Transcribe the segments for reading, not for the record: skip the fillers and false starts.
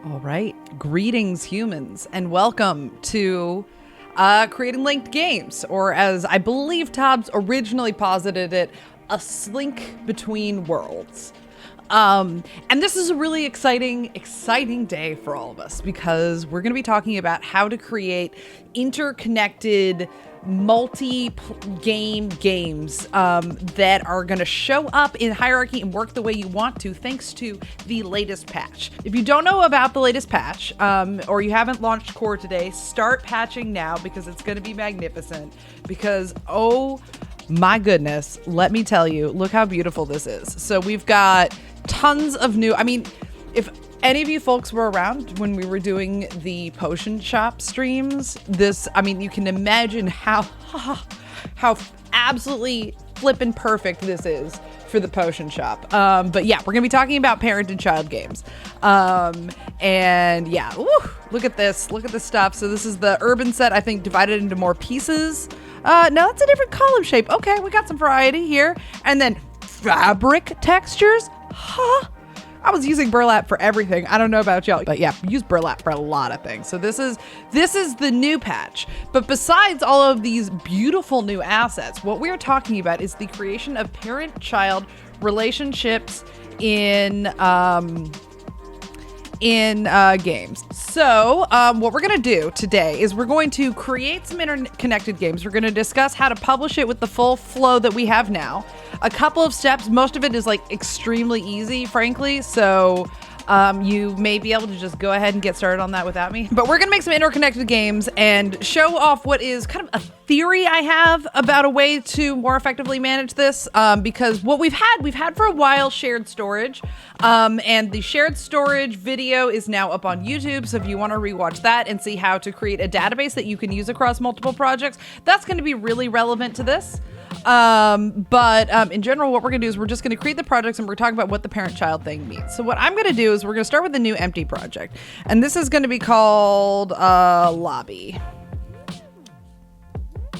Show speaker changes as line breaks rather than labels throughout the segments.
All right. Greetings, humans, and welcome to Creating Linked Games, or as I believe Tobbs originally posited it, a slink between worlds. And this is a really exciting day for all of us because we're going to be talking about how to create interconnected multi-game games that are going to show up in hierarchy and work the way you want to thanks to the latest patch. If you don't know about the latest patch, or you haven't launched Core today, start patching now because it's going to be magnificent. Because, oh my goodness, let me tell you, look how beautiful this is. So we've got tons of new, if any of you folks were around when we were doing the potion shop streams, you can imagine how absolutely flippin' perfect this is for the potion shop. But yeah, we're gonna be talking about parent and child games. And yeah, look at this stuff. So this is the urban set, I think, divided into more pieces. No, that's a different column shape. Okay, we got some variety here. And then fabric textures, I was using burlap for everything. I don't know about y'all, but yeah, use burlap for a lot of things. So this is the new patch. But besides all of these beautiful new assets, what we're talking about is the creation of parent-child relationships in games. So what we're going to do today is we're going to create some interconnected games. We're going to discuss how to publish it with the full flow that we have now. A couple of steps. Most of it is like extremely easy, frankly. So you may be able to just go ahead and get started on that without me. But we're going to make some interconnected games and show off what is kind of a theory I have about a way to more effectively manage this. Because what we've had for a while shared storage. And the shared storage video is now up on YouTube. So if you want to rewatch that and see how to create a database that you can use across multiple projects, that's going to be really relevant to this. But in general, what we're gonna do is we're just gonna create the projects and we're talking about what the parent-child thing means. So what I'm gonna do is we're gonna start with a new empty project, and this is gonna be called Lobby.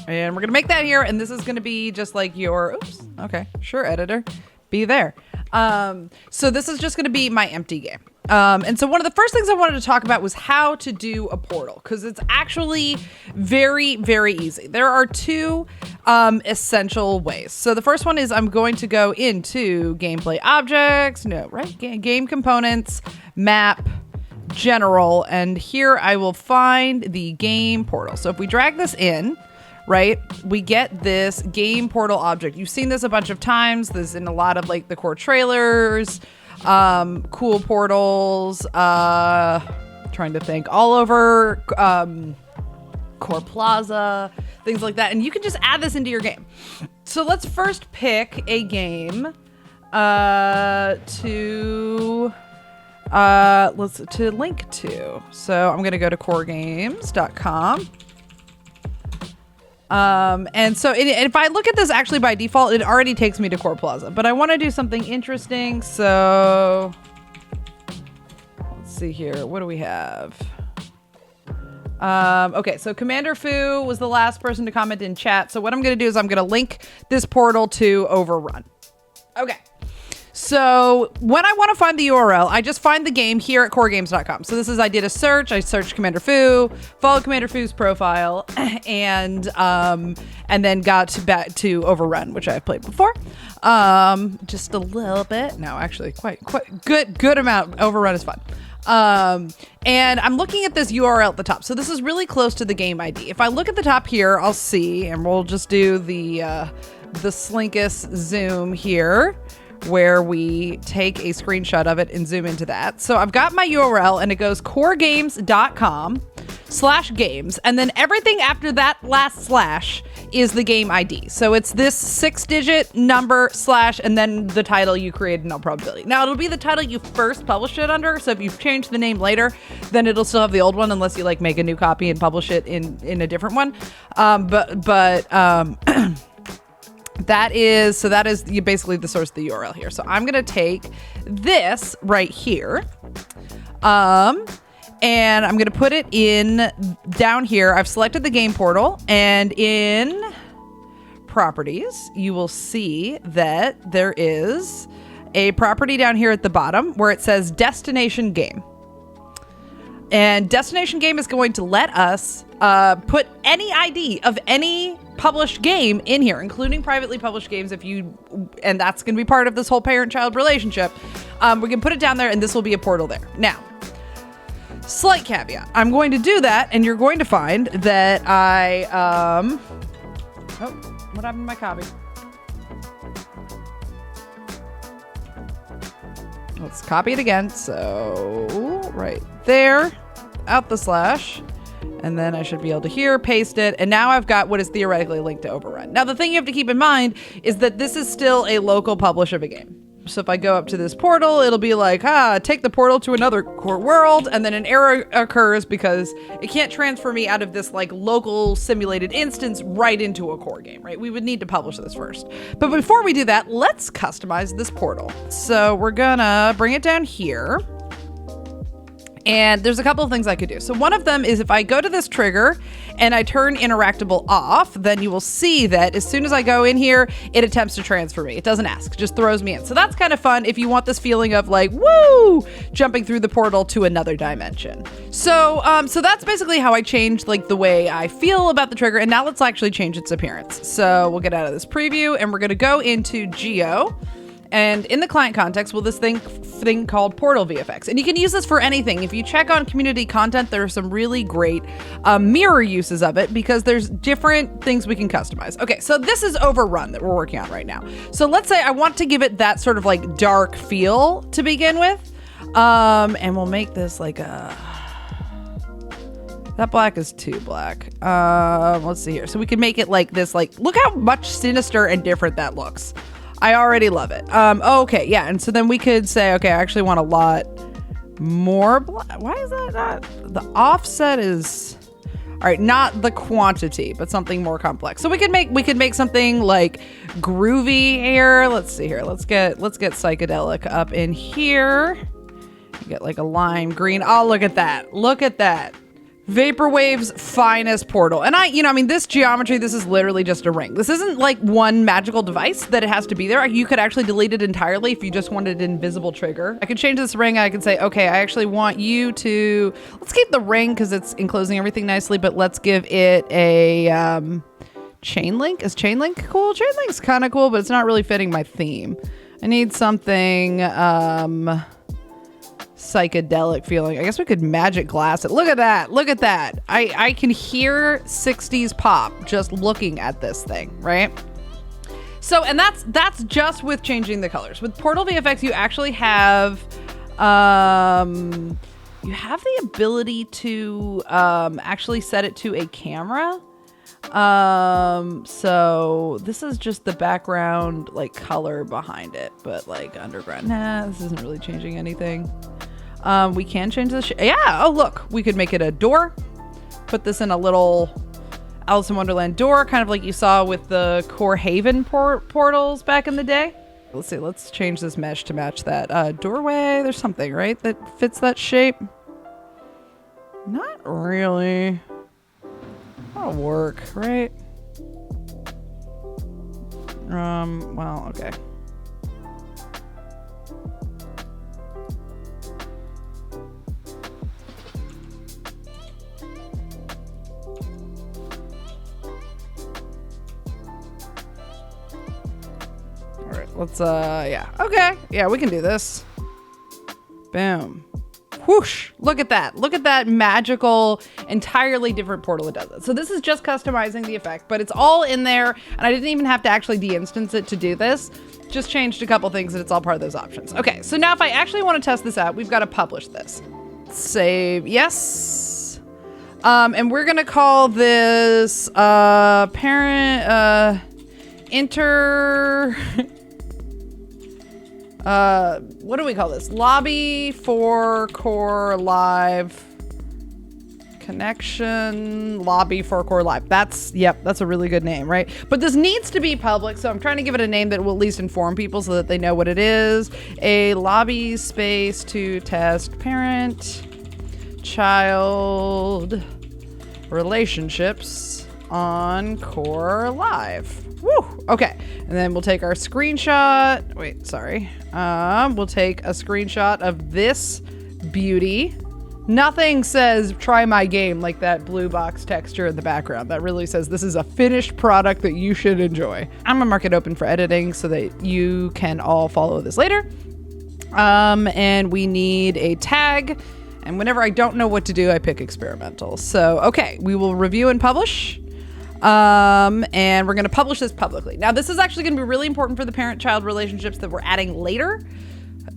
And we're gonna make that here, and this is gonna be just like your, oops, okay, sure, editor, be there. So this is just gonna be my empty game. And so one of the first things I wanted to talk about was how to do a portal, because it's actually very, very easy. There are two essential ways. So the first one is I'm going to go into gameplay objects, game components, map, general, and here I will find the game portal. So if we drag this in, right, we get this game portal object. You've seen this a bunch of times. This is in a lot of like the core trailers. Cool portals, trying to think, all over Core Plaza, things like that. And you can just add this into your game. So let's first pick a game to link to. So I'm going to go to coregames.com. And so if I look at this actually by default, it already takes me to Core Plaza, but I want to do something interesting. So let's see here. What do we have? Okay. So Commander Fu was the last person to comment in chat. So what I'm going to do is I'm going to link this portal to Overrun. Okay. So when I want to find the URL, I just find the game here at coregames.com. So I did a search. I searched Commander Fu, followed Commander Fu's profile, and then got back to Overrun, which I've played before. Just a little bit. No, actually quite good amount. Overrun is fun. And I'm looking at this URL at the top. So this is really close to the game ID. If I look at the top here, I'll see, and we'll just do the slinkest zoom here, where we take a screenshot of it and zoom into that. So I've got my URL and it goes coregames.com/games. And then everything after that last slash is the game ID. So it's this 6-digit number slash and then the title you created in all probability. Now it'll be the title you first published it under. So if you change the name later, then it'll still have the old one unless you like make a new copy and publish it in a different one. That is basically the source of the URL here. So I'm going to take this right here. And I'm going to put it in down here. I've selected the game portal, and in properties, you will see that there is a property down here at the bottom where it says destination game. And Destination Game is going to let us put any ID of any published game in here, including privately published games, and that's going to be part of this whole parent-child relationship. We can put it down there, and this will be a portal there. Now, slight caveat. I'm going to do that, and you're going to find that oh, what happened to my copy? Let's copy it again. So right there, out the slash, and then I should be able to here paste it. And now I've got what is theoretically linked to Overrun. Now, the thing you have to keep in mind is that this is still a local publish of a game. So if I go up to this portal, it'll be like, take the portal to another core world, and then an error occurs because it can't transfer me out of this like local simulated instance right into a core game, right? We would need to publish this first. But before we do that, let's customize this portal. So we're gonna bring it down here. And there's a couple of things I could do. So one of them is if I go to this trigger and I turn interactable off, then you will see that as soon as I go in here, it attempts to transfer me. It doesn't ask, just throws me in. So that's kind of fun if you want this feeling of like, woo, jumping through the portal to another dimension. So that's basically how I changed like the way I feel about the trigger. And now let's actually change its appearance. So we'll get out of this preview and we're going to go into Geo. And in the client context, well, this thing called Portal VFX. And you can use this for anything. If you check on community content, there are some really great mirror uses of it because there's different things we can customize. Okay, so this is Overrun that we're working on right now. So let's say I want to give it that sort of like dark feel to begin with. And we'll make this like a... That black is too black. Let's see here. So we can make it like this, like, look how much sinister and different that looks. I already love it. Okay, yeah, and so then we could say, okay, I actually want a lot more black. Why is that not? The offset is, all right, not the quantity, but something more complex. So we could make something like groovy here. Let's see here. Let's get psychedelic up in here. Get like a lime green. Oh, look at that. Look at that. Vaporwave's finest portal. And this geometry, this is literally just a ring. This isn't like one magical device that it has to be there. You could actually delete it entirely if you just wanted an invisible trigger. I could change this ring. I could say, okay, I actually want you to, let's keep the ring because it's enclosing everything nicely, but let's give it a chain link. Is chain link cool? Chain link's kind of cool, but it's not really fitting my theme. I need something, psychedelic feeling. I guess we could magic glass it. Look at that. Look at that. I can hear 60s pop just looking at this thing, right? So, and that's just with changing the colors. With Portal VFX, you actually have the ability to actually set it to a camera. So this is just the background like color behind it, but like underground. Nah, this isn't really changing anything. We can change the yeah. Oh, look, we could make it a door. Put this in a little Alice in Wonderland door, kind of like you saw with the Core Haven portals back in the day. Let's see. Let's change this mesh to match that doorway. There's something, right, that fits that shape. Not really. That'll work, right? Well, okay. All right, let's, yeah. Okay, yeah, we can do this. Boom. Whoosh, look at that. Look at that magical, entirely different portal that does it. So this is just customizing the effect, but it's all in there. And I didn't even have to actually de-instance it to do this. Just changed a couple things and it's all part of those options. Okay, so now if I actually want to test this out, we've got to publish this. Save, yes. And we're gonna call this parent, what do we call this? Lobby for Core Live Connection. Lobby for Core Live. That's a really good name, right? But this needs to be public, so I'm trying to give it a name that will at least inform people so that they know what it is. A lobby space to test parent-child relationships on Core Live. Woo! Okay, and then we'll take our screenshot. Wait, sorry. We'll take a screenshot of this beauty. Nothing says try my game like that blue box texture in the background. That really says this is a finished product that you should enjoy. I'm gonna mark it open for editing so that you can all follow this later. And we need a tag. And whenever I don't know what to do, I pick experimental. So, okay, we will review and publish. And we're gonna publish this publicly. Now, this is actually gonna be really important for the parent-child relationships that we're adding later.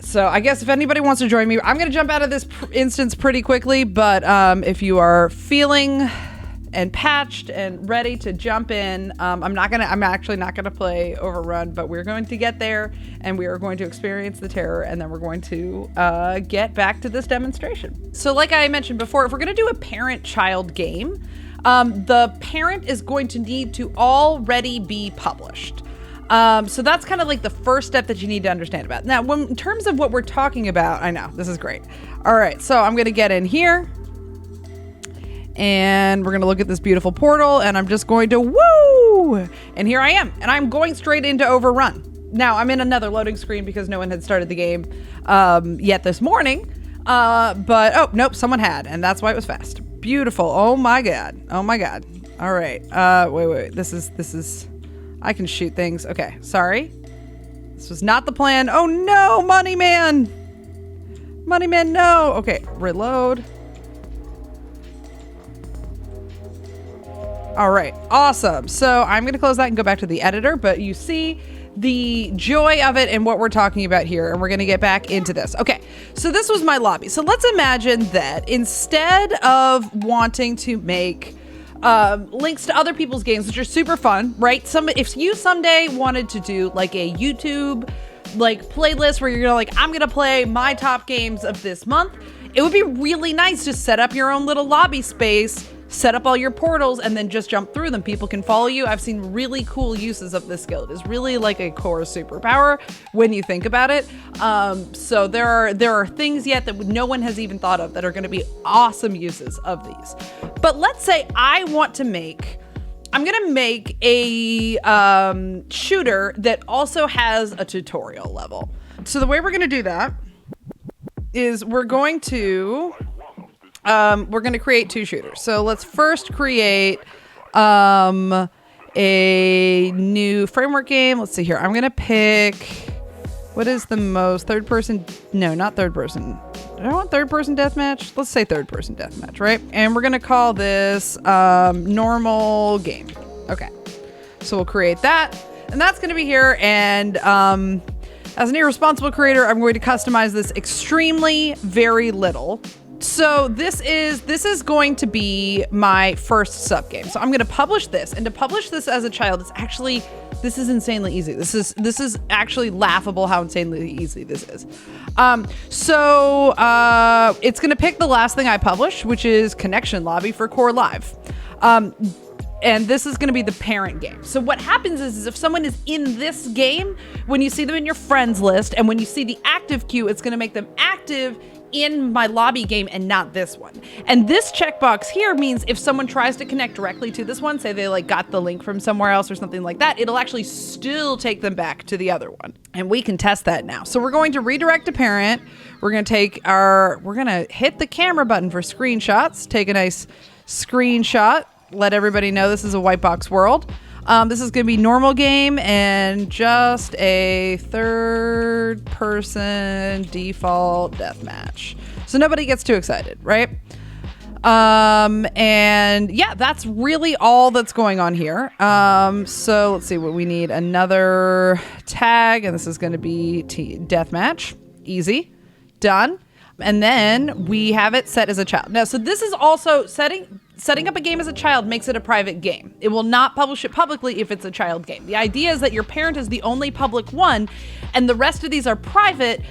So I guess if anybody wants to join me, I'm going to jump out of this instance pretty quickly. But if you are feeling and patched and ready to jump in, I'm actually not going to play Overrun, but we're going to get there and we are going to experience the terror. And then we're going to get back to this demonstration. So like I mentioned before, if we're going to do a parent-child game, the parent is going to need to already be published. So that's kind of like the first step that you need to understand about. Now, in terms of what we're talking about, I know, this is great. All right, so I'm going to get in here and we're going to look at this beautiful portal and I'm just going to woo! And here I am, and I'm going straight into Overrun. Now, I'm in another loading screen because no one had started the game yet this morning. But, oh, nope, someone had, and that's why it was fast. Beautiful. Oh my God. Oh my God. All right. Wait. This is... I can shoot things. Okay, sorry. This was not the plan. Oh no, Money Man! Money Man, no! Okay, reload. All right, awesome. So I'm gonna close that and go back to the editor, but you see the joy of it and what we're talking about here, and we're gonna get back into this. Okay, so this was my lobby. So let's imagine that instead of wanting to make links to other people's games, which are super fun, right? If you someday wanted to do like a YouTube like playlist where you're I'm gonna play my top games of this month, it would be really nice to set up your own little lobby space, set up all your portals, and then just jump through them. People can follow you. I've seen really cool uses of this skill. It is really like a core superpower when you think about it. So there are things yet that no one has even thought of that are going to be awesome uses of these. But let's say I'm going to make a shooter that also has a tutorial level. So the way we're going to do that is we're going to create two shooters. So let's first create a new framework game. Let's see here. I'm going to pick, what is the most third person? No, not third person. Do I want third person deathmatch? Let's say third person deathmatch, right? And we're going to call this normal game. Okay. So we'll create that. And that's going to be here. And as an irresponsible creator, I'm going to customize this extremely very little. So this is going to be my first sub game. So I'm going to publish this, and to publish this as a child, this is insanely easy. This is actually laughable how insanely easy this is. So it's going to pick the last thing I publish, which is Connection Lobby for Core Live. And this is going to be the parent game. So what happens is if someone is in this game, when you see them in your friends list, and when you see the active queue, it's going to make them active in my lobby game and not this one. And this checkbox here means if someone tries to connect directly to this one, say they got the link from somewhere else or something like that, it'll actually still take them back to the other one. And we can test that now. So we're going to redirect to parent. We're going to hit the camera button for screenshots, take a nice screenshot, let everybody know this is a white box world. This is going to be normal game and just a third person default deathmatch. So nobody gets too excited, right? And yeah, that's really all that's going on here. So let's see what we need. Another tag, and this is going to be deathmatch. Easy. Done. And then we have it set as a child. Now, so this is also setting up a game as a child makes it a private game. It will not publish it publicly if it's a child game. The idea is that your parent is the only public one and the rest of these are private.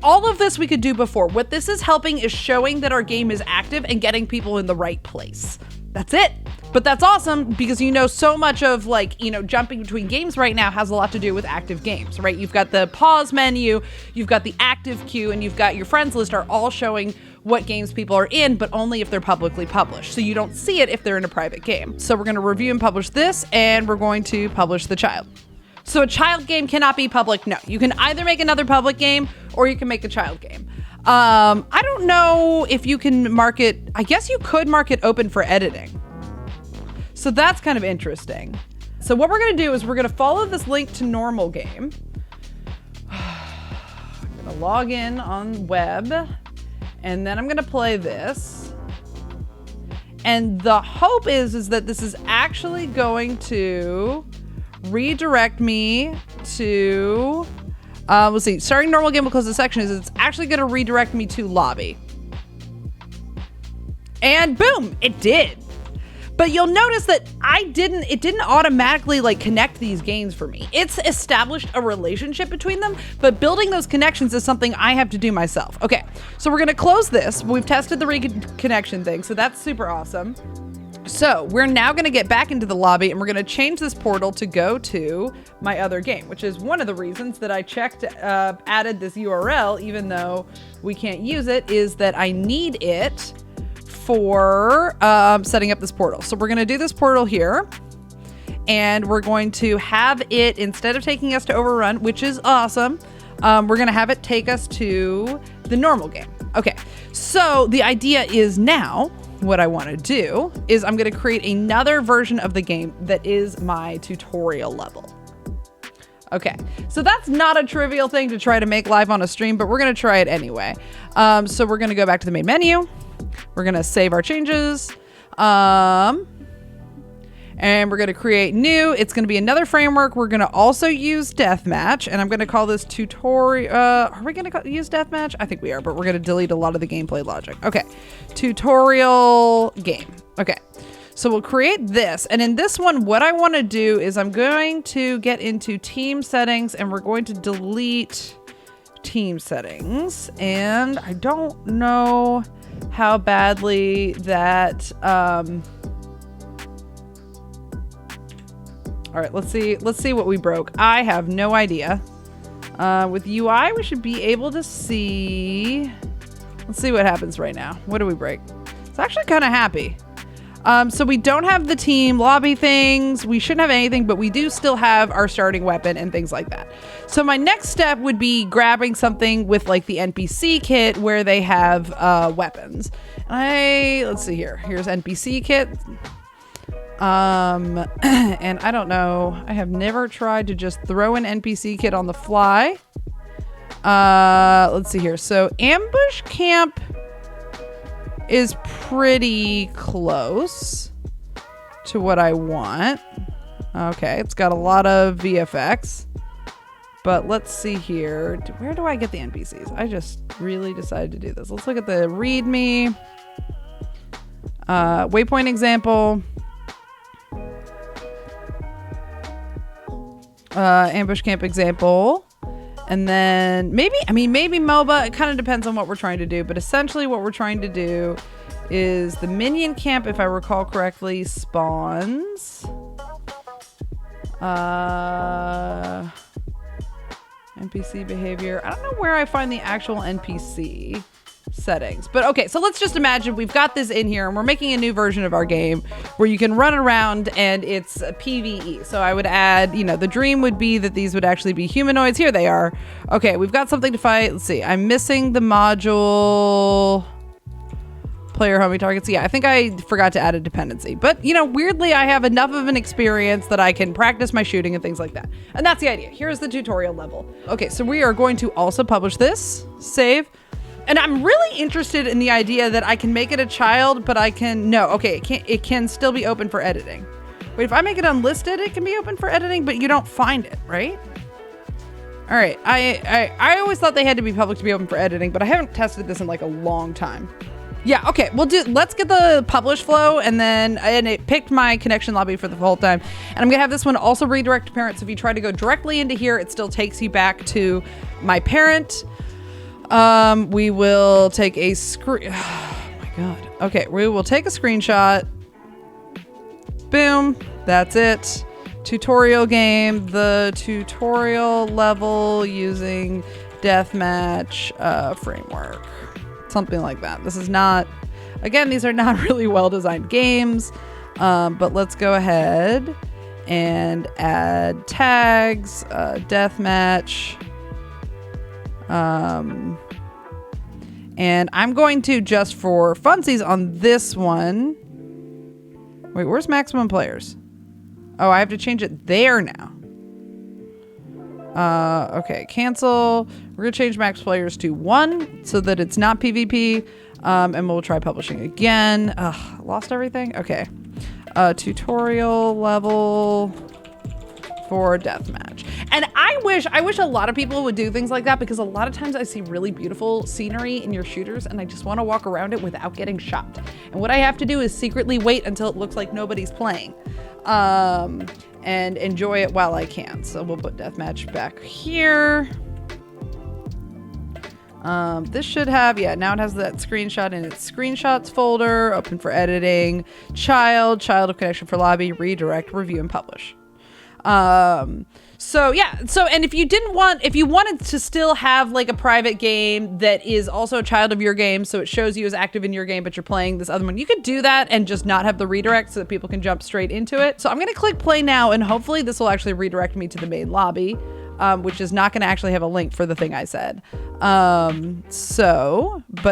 All of this we could do before. What this is helping is showing that our game is active and getting people in the right place. That's it. But that's awesome because so much of jumping between games right now has a lot to do with active games, right? You've got the pause menu, you've got the active queue, and you've got your friends list are all showing what games people are in, but only if they're publicly published. So you don't see it if they're in a private game. So we're going to review and publish this, and we're going to publish the child. So a child game cannot be public. No, you can either make another public game or you can make a child game. I don't know if you can mark it. I guess you could mark it open for editing. So that's kind of interesting. So what we're going to do is we're going to follow this link to normal game. I'm going to log in on web, and then I'm going to play this. And the hope is that this is actually going to redirect me to, let's see, starting normal game will close the section. It's actually going to redirect me to lobby. And boom, it did. But you'll notice that it didn't automatically like connect these games for me. It's established a relationship between them, but building those connections is something I have to do myself. Okay, so we're gonna close this. We've tested the reconnection thing, so that's super awesome. So we're now gonna get back into the lobby and we're gonna change this portal to go to my other game, which is one of the reasons that I added this URL, even though we can't use it, is that I need it for setting up this portal. So we're going to do this portal here, and we're going to have it, instead of taking us to Overrun, which is awesome, we're going to have it take us to the normal game. Okay, so the idea is now what I want to do is I'm going to create another version of the game that is my tutorial level. Okay, so that's not a trivial thing to try to make live on a stream, but we're going to try it anyway. So we're going to go back to the main menu. We're going to save our changes. And we're going to create new. It's going to be another framework. We're going to also use deathmatch, and I'm going to call this tutorial. Are we going to use deathmatch? I think we are, but we're going to delete a lot of the gameplay logic. Okay, tutorial game. Okay, so we'll create this. And in this one, what I want to do is I'm going to get into team settings, and we're going to delete team settings. And I don't know how badly that, all right, let's see what we broke. I have no idea. With UI, we should be able to see, let's see what happens right now. What do we break? It's actually kind of happy. So we don't have the team lobby things. We shouldn't have anything, but we do still have our starting weapon and things like that. So my next step would be grabbing something with like the NPC kit where they have weapons. Let's see here. Here's NPC kit. And I don't know. I have never tried to just throw an NPC kit on the fly. Let's see here. So ambush camp is pretty close to what I want. Okay, it's got a lot of VFX. But let's see here. Where do I get the NPCs? I just really decided to do this. Let's look at the README. Waypoint example. Ambush camp example. And then maybe MOBA, it kind of depends on what we're trying to do, but essentially what we're trying to do is the minion camp, if I recall correctly, spawns. NPC behavior. I don't know where I find the actual NPC settings, but okay, so let's just imagine we've got this in here and we're making a new version of our game where you can run around and it's a PvE. So I would add, the dream would be that these would actually be humanoids. Here they are. Okay, we've got something to fight. Let's see. I'm missing the module player homing targets. Yeah, I think I forgot to add a dependency, but weirdly I have enough of an experience that I can practice my shooting and things like that. And that's the idea. Here's the tutorial level. Okay, so we are going to also publish this, save. And I'm really interested in the idea that I can make it a child, but it can still be open for editing. Wait, if I make it unlisted, it can be open for editing, but you don't find it, right? All right, I always thought they had to be public to be open for editing, but I haven't tested this in like a long time. Yeah, okay, let's get the publish flow, and it picked my connection lobby for the whole time. And I'm gonna have this one also redirect to parent, so if you try to go directly into here, it still takes you back to my parent. We will take a oh my God. Okay, we will take a screenshot. Boom, that's it. Tutorial game, the tutorial level using deathmatch framework. Something like that. This is not, again, these are not really well-designed games, but let's go ahead and add tags, deathmatch, And I'm going to, just for funsies on this one. Wait, where's maximum players? Oh, I have to change it there now. Okay, cancel. We're gonna change max players to 1 so that it's not PvP. And we'll try publishing again. Ugh, lost everything? Okay. Tutorial level for deathmatch. And I wish a lot of people would do things like that, because a lot of times I see really beautiful scenery in your shooters and I just want to walk around it without getting shot. And what I have to do is secretly wait until it looks like nobody's playing. And enjoy it while I can. So we'll put deathmatch back here. This should have, yeah, now it has that screenshot in its screenshots folder, open for editing, child of connection for lobby, redirect, review, and publish. So yeah, and if you wanted to still have like a private game that is also a child of your game, so it shows you as active in your game, but you're playing this other one, you could do that and just not have the redirect so that people can jump straight into it. So I'm going to click play now, and hopefully this will actually redirect me to the main lobby, which is not going to actually have a link for the thing I said. But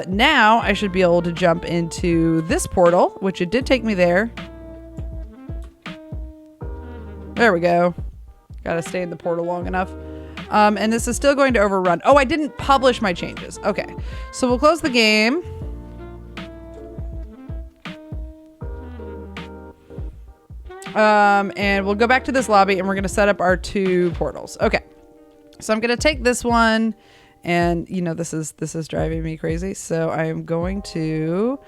now I should be able to jump into this portal, which it did take me there. There we go. Gotta stay in the portal long enough. And this is still going to overrun. Oh, I didn't publish my changes. Okay, so we'll close the game. And we'll go back to this lobby and we're gonna set up our 2 portals. Okay, so I'm gonna take this one, and you know, this is driving me crazy. So I am going to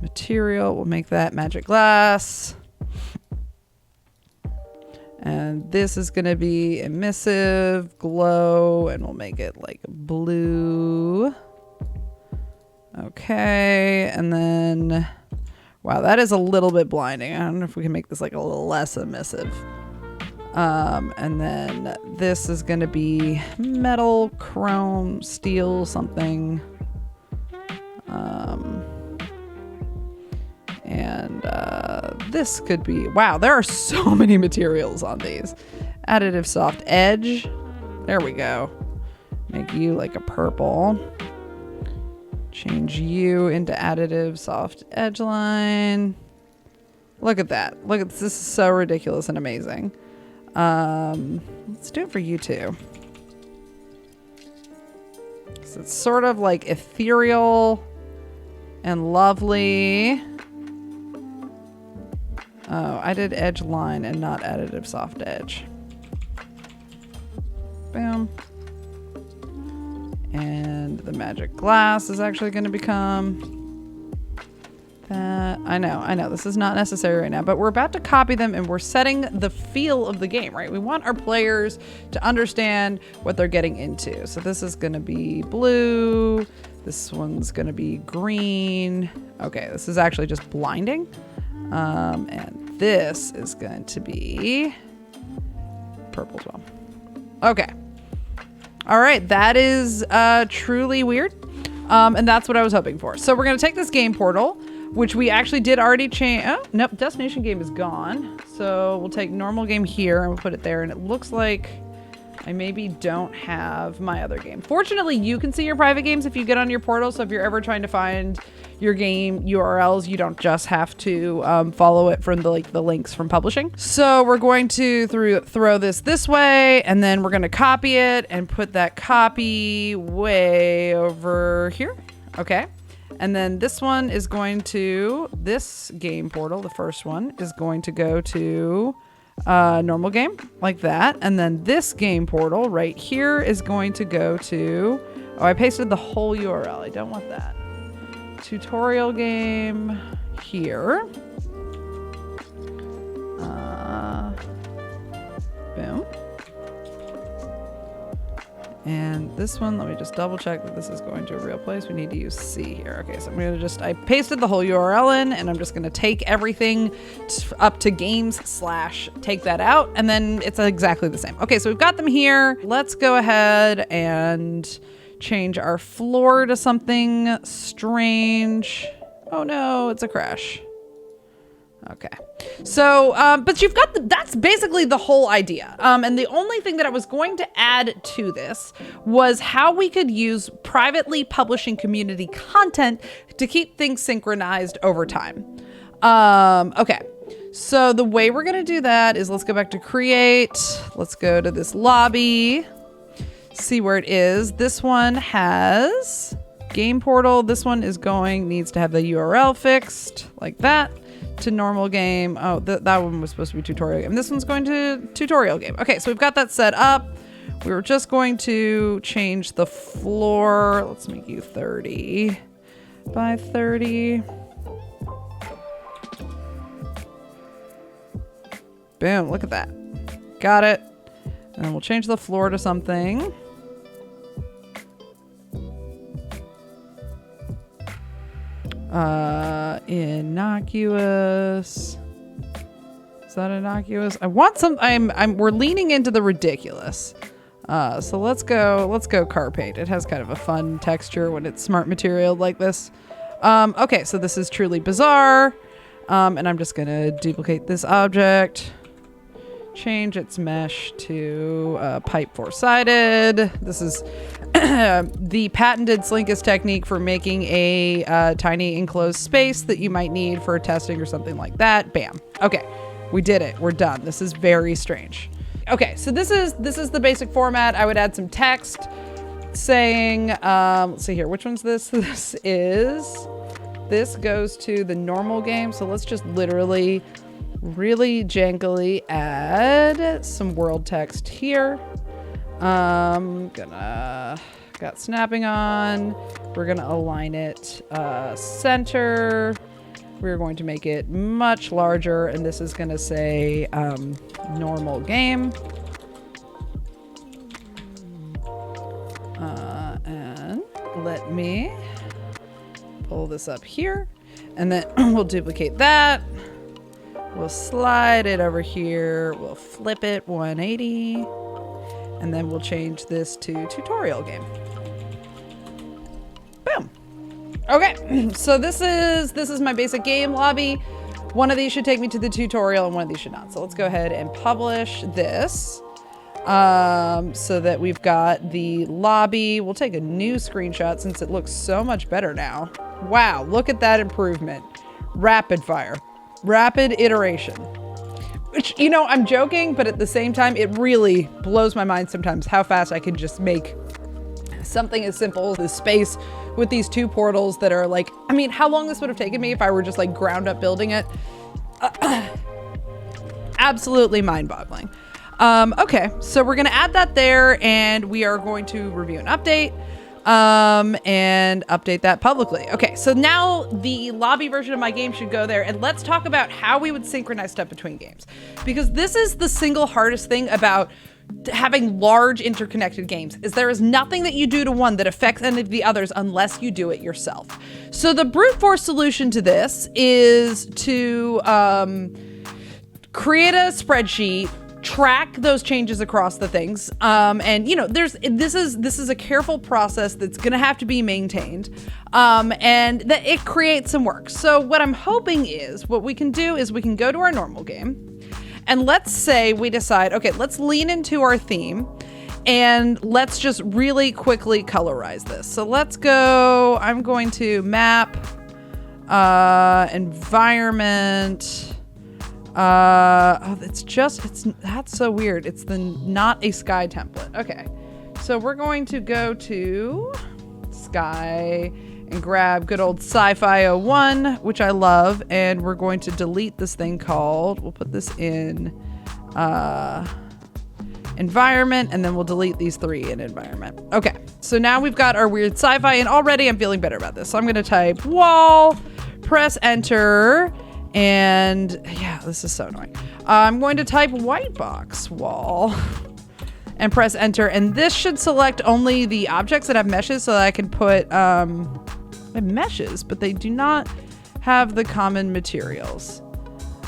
material, we'll make that magic glass. And this is going to be emissive, glow, and we'll make it like blue. Okay, and then, wow, that is a little bit blinding. I don't know if we can make this like a little less emissive. And then this is going to be metal, chrome, steel, something. And this could be, wow, there are so many materials on these. Additive soft edge. There we go. Make you like a purple. Change you into additive soft edge line. Look at that. Look at this. This is so ridiculous and amazing. Let's do it for you too. So it's sort of like ethereal and lovely. Oh, I did edge line and not additive soft edge. Boom. And the magic glass is actually going to become that. I know. This is not necessary right now, but we're about to copy them and we're setting the feel of the game, right? We want our players to understand what they're getting into. So this is going to be blue. This one's going to be green. Okay, this is actually just blinding. And this is going to be purple as well. Okay. All right. That is truly weird. And that's what I was hoping for. So we're going to take this game portal, which we actually did already change. Oh, nope. Destination game is gone. So we'll take normal game here and we'll put it there. And it looks like I maybe don't have my other game. Fortunately, you can see your private games if you get on your portal. So if you're ever trying to find your game URLs, you don't just have to follow it from the links from publishing. So we're going to throw this way, and then we're going to copy it and put that copy way over here. Okay. And then this one is going to, this game portal, the first one, is going to go to normal game like that. And then this game portal right here is going to go to, oh, I pasted the whole URL. I don't want that. Tutorial game here. Boom. And this one, let me just double check that this is going to a real place. We need to use C here. Okay, so I'm going to I pasted the whole URL in, and I'm just going to take everything up to games / take that out, and then it's exactly the same. Okay, so we've got them here. Let's go ahead and change our floor to something strange. Oh no, it's a crash. Okay. So, but you've got that's basically the whole idea. And the only thing that I was going to add to this was how we could use privately publishing community content to keep things synchronized over time. Okay. So the way we're going to do that is let's go back to create. Let's go to this lobby, see where it is. This one has game portal. This one needs to have the URL fixed like that to normal game. Oh, that one was supposed to be tutorial game. This one's going to tutorial game. Okay, so we've got that set up. We were just going to change the floor. Let's make you 30 by 30. Boom, look at that. Got it. And then we'll change the floor to something. Innocuous. Is that innocuous? I want some, we're leaning into the ridiculous. So let's go car paint. It has kind of a fun texture when it's smart material like this. Okay, so this is truly bizarre. And I'm just gonna duplicate this object. Change its mesh to pipe four-sided. This is the patented Slinkus technique for making a tiny enclosed space that you might need for testing or something like that. Bam. Okay, we did it. We're done. This is very strange. Okay, so this is the basic format. I would add some text saying, let's see here. Which one's this? This goes to the normal game. So let's just literally really jangly add some world text here. Got snapping on. We're gonna align it center. We're going to make it much larger, and this is gonna say normal game. And let me pull this up here, and then we'll duplicate that. We'll slide it over here. We'll flip it 180. And then we'll change this to tutorial game. Boom. Okay, so this is my basic game lobby. One of these should take me to the tutorial and one of these should not. So let's go ahead and publish this so that we've got the lobby. We'll take a new screenshot since it looks so much better now. Wow, look at that improvement. Rapid fire. Rapid iteration, which, you know, I'm joking, but at the same time, it really blows my mind sometimes how fast I can just make something as simple as this space with these two portals that are like, I mean, how long this would have taken me if I were just like ground up building it. Absolutely mind-boggling. Okay, so we're gonna add that there, and we are going to review and update. And update that publicly. Okay, so now the lobby version of my game should go there, and let's talk about how we would synchronize stuff between games, because this is the single hardest thing about having large interconnected games, is there is nothing that you do to one that affects any of the others unless you do it yourself. So the brute force solution to this is to create a spreadsheet, track those changes across the things, and you know, this is a careful process that's gonna have to be maintained, and that it creates some work. So what I'm hoping is, what we can do is we can go to our normal game, and let's say we decide, okay, let's lean into our theme, and let's just really quickly colorize this. So let's go, I'm going to map, environment. That's so weird. It's not a sky template. Okay. So we're going to go to sky and grab good old sci-fi 01, which I love. And we're going to delete this thing called, we'll put this in, environment, and then we'll delete these three in environment. Okay. So now we've got our weird sci-fi, and already I'm feeling better about this. So I'm going to type wall, press enter. And yeah, this is so annoying. I'm going to type white box wall and press enter. And this should select only the objects that have meshes, so that I can put meshes, but they do not have the common materials.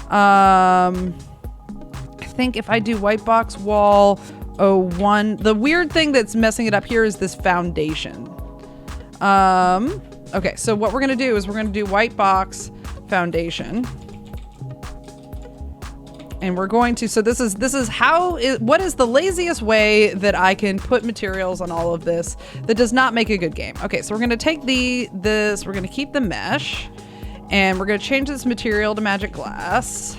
I think if I do white box wall 01, the weird thing that's messing it up here is this foundation. Okay, so what we're gonna do is we're gonna do white box foundation. And we're going to, so this is what is the laziest way that I can put materials on all of this that does not make a good game. Okay, so we're going to take we're going to keep the mesh, and we're going to change this material to magic glass,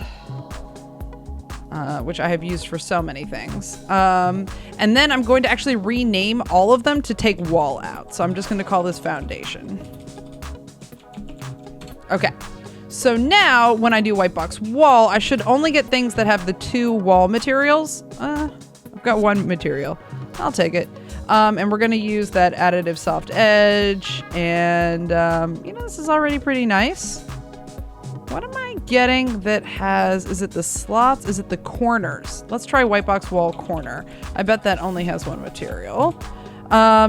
which I have used for so many things. And then I'm going to actually rename all of them to take wall out. So I'm just going to call this foundation. Okay. So now when I do white box wall, I should only get things that have the 2 wall materials. I've got 1 material. I'll take it. And we're going to use that additive soft edge. And, this is already pretty nice. What am I getting that has, is it the slots? Is it the corners? Let's try white box wall corner. I bet that only has 1 material.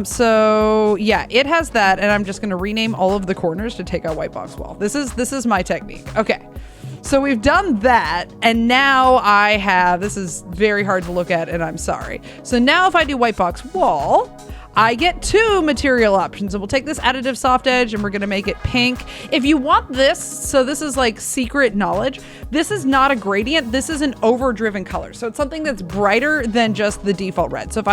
So yeah, it has that, and I'm just going to rename all of the corners to take out white box wall. This is my technique. Okay. So we've done that, and now I have, this is very hard to look at, and I'm sorry. So now if I do white box wall, I get 2 material options, and we'll take this additive soft edge and we're going to make it pink. If you want this, so this is like secret knowledge. This is not a gradient. This is an overdriven color. So it's something that's brighter than just the default red. So if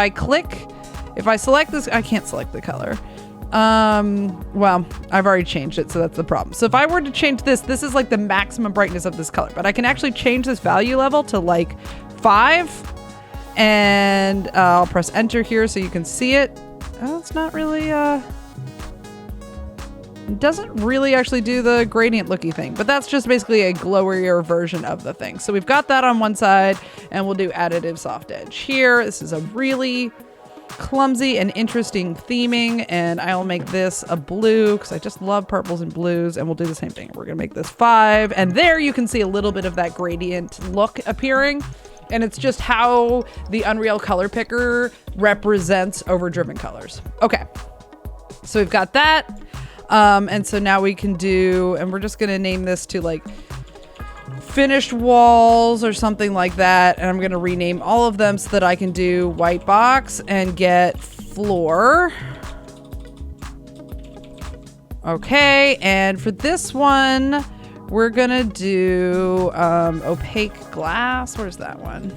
I select this, I can't select the color. Well, I've already changed it, so that's the problem. So if I were to change this is like the maximum brightness of this color, but I can actually change this value level to like 5, and I'll press enter here so you can see it. Oh, it's not really, it doesn't really actually do the gradient looky thing, but that's just basically a glowier version of the thing. So we've got that on one side, and we'll do additive soft edge here. This is a really clumsy and interesting theming, and I'll make this a blue because I just love purples and blues, and we'll do the same thing. We're gonna make this 5, and there you can see a little bit of that gradient look appearing, and it's just how the Unreal Color Picker represents overdriven colors. Okay, so we've got that, and so now we can do, and we're just gonna name this to like finished walls or something like that, and I'm going to rename all of them so that I can do white box and get floor. Okay, and for this one we're gonna do opaque glass. Where's that one?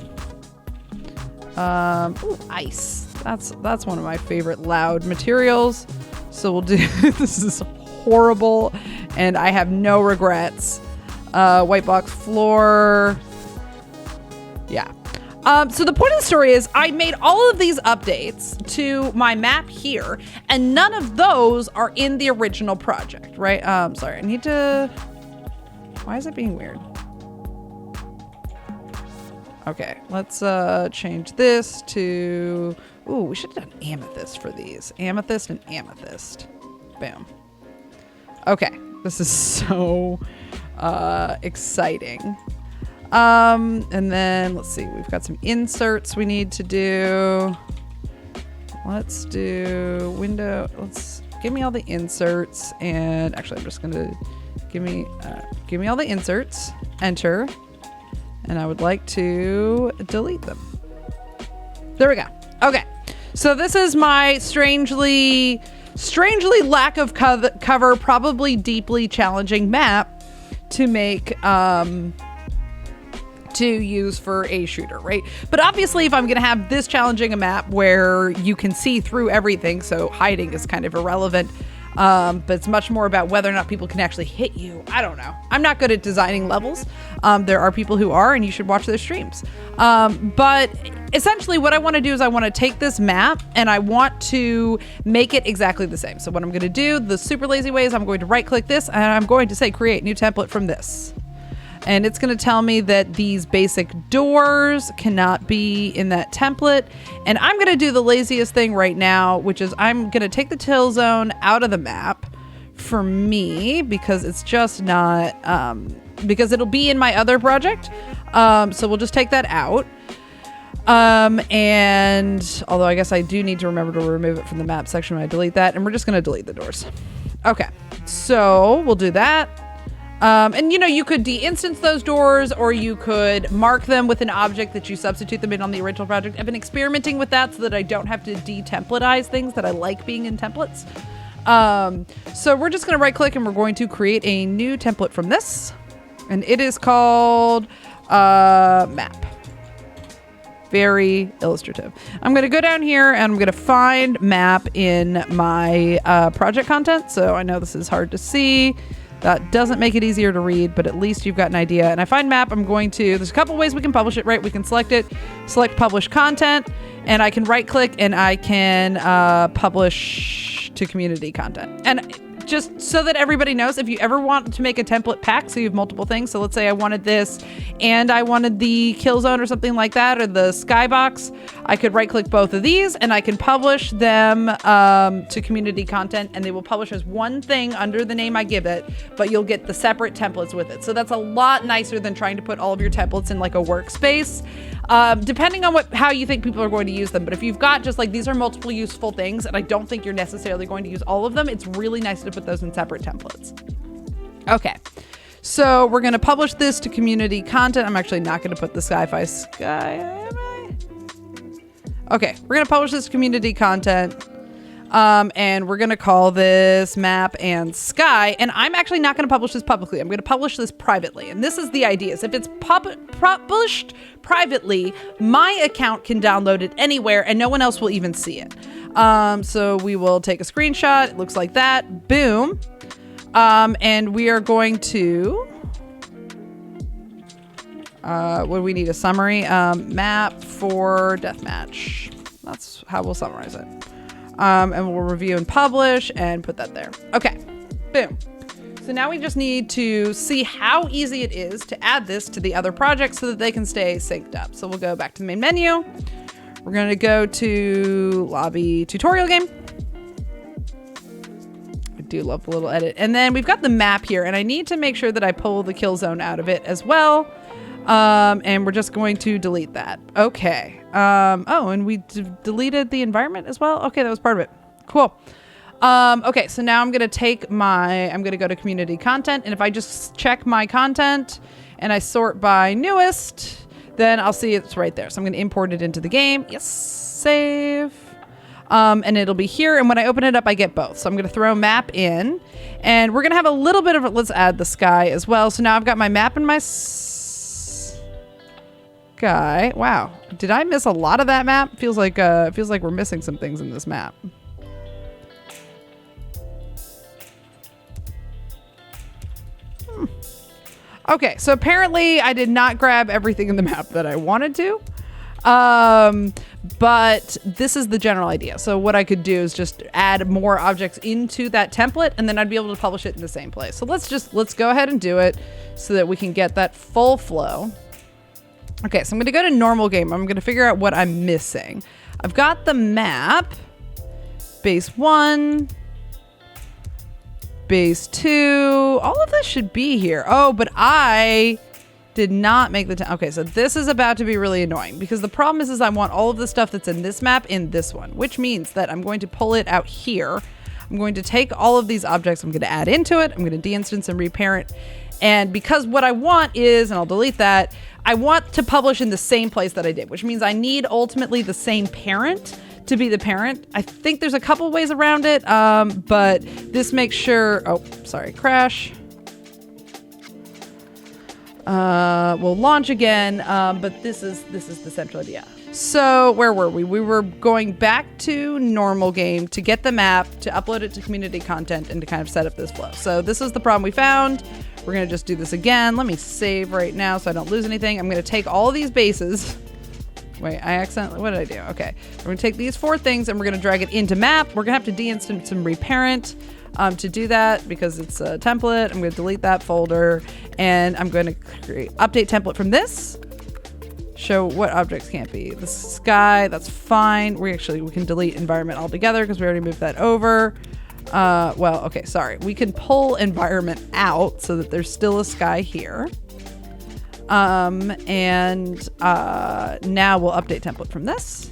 Ooh, ice. That's one of my favorite loud materials. So we'll do this is horrible and I have no regrets. White box floor. Yeah. So the point of the story is I made all of these updates to my map here, and none of those are in the original project, right? Sorry, I need to, why is it being weird? Okay, let's change this to, ooh, we should have done amethyst for these. Amethyst and amethyst. Boom. Okay, this is so exciting. And then let's see, we've got some inserts we need to do. Let's do window. Let's give me all the inserts, and actually I'm just gonna give me all the inserts, enter, and I would like to delete them. There we go. Okay, so this is my strangely lack of cover, probably deeply challenging map to make to use for a shooter, right? But obviously if I'm gonna have this challenging a map where you can see through everything, so hiding is kind of irrelevant, but it's much more about whether or not people can actually hit you. I don't know. I'm not good at designing levels. There are people who are, and you should watch their streams. But essentially what I want to do is I want to take this map and I want to make it exactly the same. So what I'm going to do, the super lazy way, is I'm going to right click this and I'm going to say create new template from this. And it's going to tell me that these basic doors cannot be in that template. And I'm going to do the laziest thing right now, which is I'm going to take the till zone out of the map for me, because it's just not, because it'll be in my other project. So we'll just take that out. And although I guess I do need to remember to remove it from the map section when I delete that, and we're just going to delete the doors. Okay, so we'll do that. And you know, you could de-instance those doors, or you could mark them with an object that you substitute them in on the original project. I've been experimenting with that so that I don't have to de-templatize things that I like being in templates. So we're just going to right click and we're going to create a new template from this. And it is called Map. Very illustrative. I'm going to go down here and I'm going to find map in my project content. So I know this is hard to see. That doesn't make it easier to read, but at least you've got an idea. And I find map, I'm going to, there's a couple ways we can publish it, right? We can select it, select publish content, and I can right click and I can publish to community content. And just so that everybody knows, if you ever want to make a template pack, so you have multiple things. So let's say I wanted this and I wanted the kill zone or something like that, or the skybox, I could right click both of these and I can publish them to community content, and they will publish as one thing under the name I give it, but you'll get the separate templates with it. So that's a lot nicer than trying to put all of your templates in like a workspace. Depending on how you think people are going to use them. But if you've got just like, these are multiple useful things, and I don't think you're necessarily going to use all of them, it's really nice to put those in separate templates. Okay, so we're going to publish this to community content. I'm actually not going to put the sci-fi sky, am I? Okay, we're going to publish this to community content. And we're going to call this map and sky. And I'm actually not going to publish this publicly. I'm going to publish this privately. And this is the idea. So if it's published privately, my account can download it anywhere and no one else will even see it. So we will take a screenshot. It looks like that. Boom. And we are going to, what do we need? A summary, map for deathmatch. That's how we'll summarize it. And we'll review and publish and put that there. Okay, boom. So now we just need to see how easy it is to add this to the other projects so that they can stay synced up. So we'll go back to the main menu. We're going to go to lobby tutorial game. I do love the little edit. And then we've got the map here, and I need to make sure that I pull the kill zone out of it as well. And we're just going to delete that. Okay. Oh, and we deleted the environment as well. Okay, that was part of it. Cool. Okay, so now I'm going to go to community content. And if I just check my content and I sort by newest, then I'll see it's right there. So I'm going to import it into the game. Yes, save. And it'll be here. And when I open it up, I get both. So I'm going to throw map in, and we're going to have a little bit of it. Let's add the sky as well. So now I've got my map and my sky. Wow. Did I miss a lot of that map? Feels like we're missing some things in this map. Okay, so apparently I did not grab everything in the map that I wanted to. But this is the general idea. So what I could do is just add more objects into that template, and then I'd be able to publish it in the same place. So let's go ahead and do it so that we can get that full flow. Okay, so I'm going to go to normal game. I'm going to figure out what I'm missing. I've got the map, base 1, base 2. All of this should be here. Oh, but I did not make the okay, so this is about to be really annoying because the problem is I want all of the stuff that's in this map in this one, which means that I'm going to pull it out here. I'm going to take all of these objects, I'm going to add into it, I'm going to de-instance and reparent. And because what I want is, and I'll delete that, I want to publish in the same place that I did, which means I need ultimately the same parent to be the parent. I think there's a couple ways around it, but this makes sure, oh, sorry, crash. We'll launch again, but this is the central idea. So where were we? We were going back to normal game to get the map, to upload it to community content, and to kind of set up this flow. So this is the problem we found. We're going to just do this again. Let me save right now so I don't lose anything. I'm going to take all of these bases. Wait, I accidentally, what did I do? Okay, we're going to take these 4 things and we're going to drag it into map. We're going to have to de-instance and reparent to do that because it's a template. I'm going to delete that folder and I'm going to create update template from this. Show what objects can't be. The sky, that's fine. We can delete environment altogether because we already moved that over. Well, okay, sorry. We can pull environment out so that there's still a sky here. Now we'll update template from this.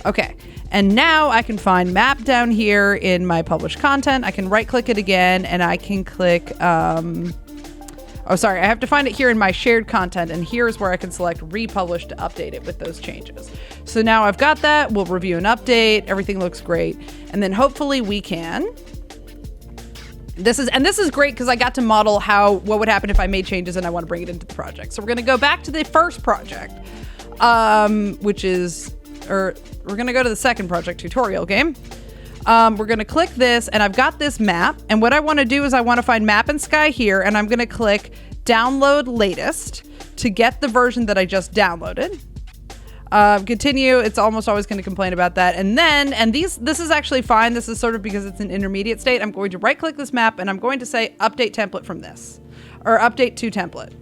Okay, and now I can find map down here in my published content. I can right click it again and I can click, oh, sorry, I have to find it here in my shared content, and here's where I can select republish to update it with those changes. So now I've got that. We'll review and update. Everything looks great. And then hopefully we can This is great because I got to model what would happen if I made changes and I want to bring it into the project. So we're going to go back to the first project, we're going to go to the second project, tutorial game. We're going to click this, and I've got this map. And what I want to do is I want to find map and sky here, and I'm going to click download latest to get the version that I just downloaded. Continue. It's almost always going to complain about that. And then, this is actually fine. This is sort of because it's an intermediate state. I'm going to right click this map and I'm going to say update template from this, or update to template.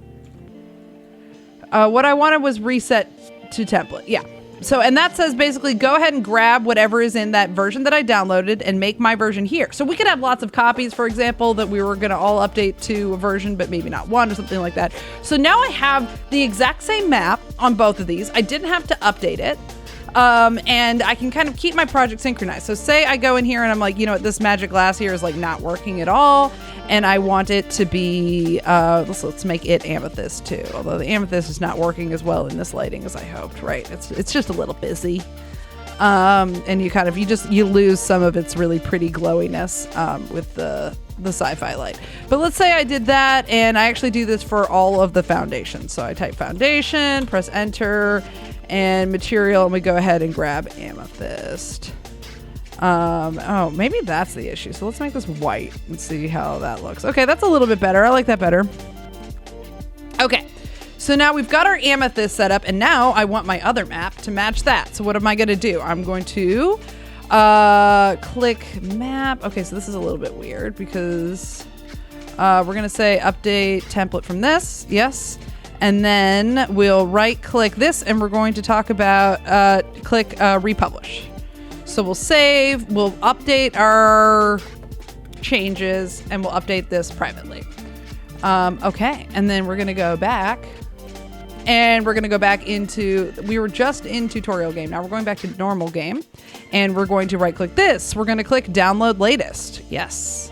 What I wanted was reset to template. Yeah. So, and that says basically go ahead and grab whatever is in that version that I downloaded and make my version here. So we could have lots of copies, for example, that we were going to all update to a version, but maybe not one or something like that. So now I have the exact same map on both of these. I didn't have to update it. And I can kind of keep my project synchronized. So say I go in here and I'm like, you know what, this magic glass here is like not working at all. And I want it to be, let's make it amethyst too. Although the amethyst is not working as well in this lighting as I hoped, right? It's just a little busy. And you lose some of its really pretty glowiness, with the sci-fi light. But let's say I did that and I actually do this for all of the foundations. So I type foundation, press enter, and material, and we go ahead and grab amethyst. Maybe that's the issue. So let's make this white and see how that looks. Okay, that's a little bit better. I like that better. Okay, so now we've got our amethyst set up, and now I want my other map to match that. So what am I going to do? I'm going to click map. Okay, so this is a little bit weird because we're going to say update template from this. Yes. And then we'll right click this and we're going to talk about, click republish. So we'll save, we'll update our changes, and we'll update this privately. Okay, and then we're gonna go back and we're gonna go back into, we were just in tutorial game. Now we're going back to normal game and we're going to right click this. We're gonna click download latest. Yes.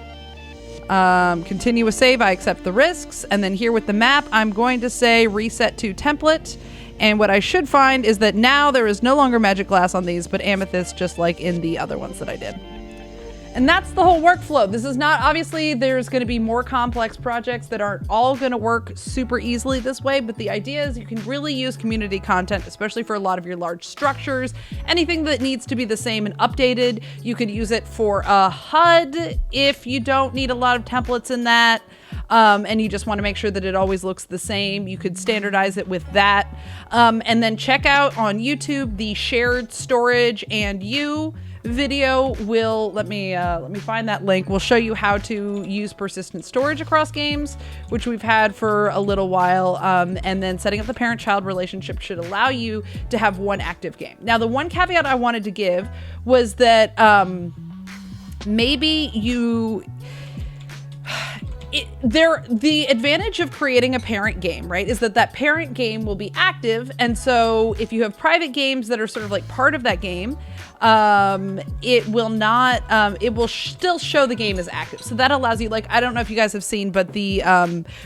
Continue with save. I accept the risks. And then here with the map, I'm going to say reset to template. And what I should find is that now there is no longer magic glass on these, but amethyst, just like in the other ones that I did. And that's the whole workflow. This is not, obviously there's going to be more complex projects that aren't all going to work super easily this way, but the idea is you can really use community content, especially for a lot of your large structures. Anything that needs to be the same and updated, you could use it for a HUD if you don't need a lot of templates in that. And you just want to make sure that it always looks the same. You could standardize it with that. And then check out on YouTube the shared storage and video will, let me find that link. We'll show you how to use persistent storage across games, which we've had for a little while. And then setting up the parent-child relationship should allow you to have one active game. Now, the one caveat I wanted to give was that maybe you... the advantage of creating a parent game, right, is that parent game will be active. And so if you have private games that are sort of like part of that game, it will not, it will still show the game as active. So that allows you, like, I don't know if you guys have seen, but the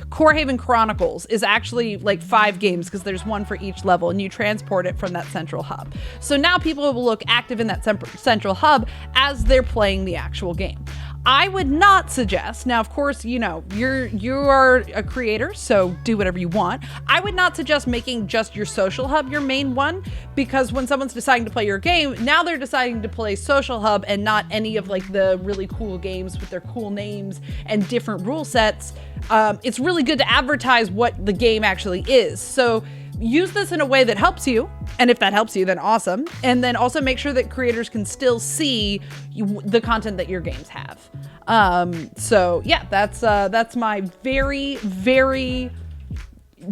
Corehaven Chronicles is actually like 5 games because there's one for each level, and you transport it from that central hub. So now people will look active in that central hub as they're playing the actual game. I would not suggest, now of course, you know, you are a creator, so do whatever you want. I would not suggest making just your social hub your main one, because when someone's deciding to play your game, now they're deciding to play social hub and not any of like the really cool games with their cool names and different rule sets. It's really good to advertise what the game actually is. So use this in a way that helps you, and if that helps you, then awesome. And then also make sure that creators can still see the content that your games have. So yeah, that's my very, very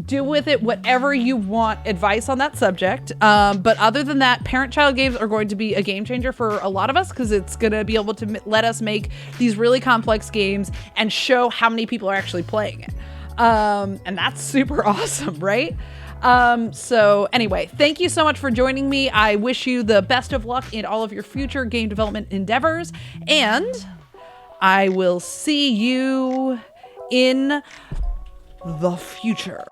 do with it whatever you want advice on that subject. But other than that, parent-child games are going to be a game changer for a lot of us, because it's going to be able to let us make these really complex games and show how many people are actually playing it. And that's super awesome, right? So anyway, thank you so much for joining me. I wish you the best of luck in all of your future game development endeavors, and I will see you in the future.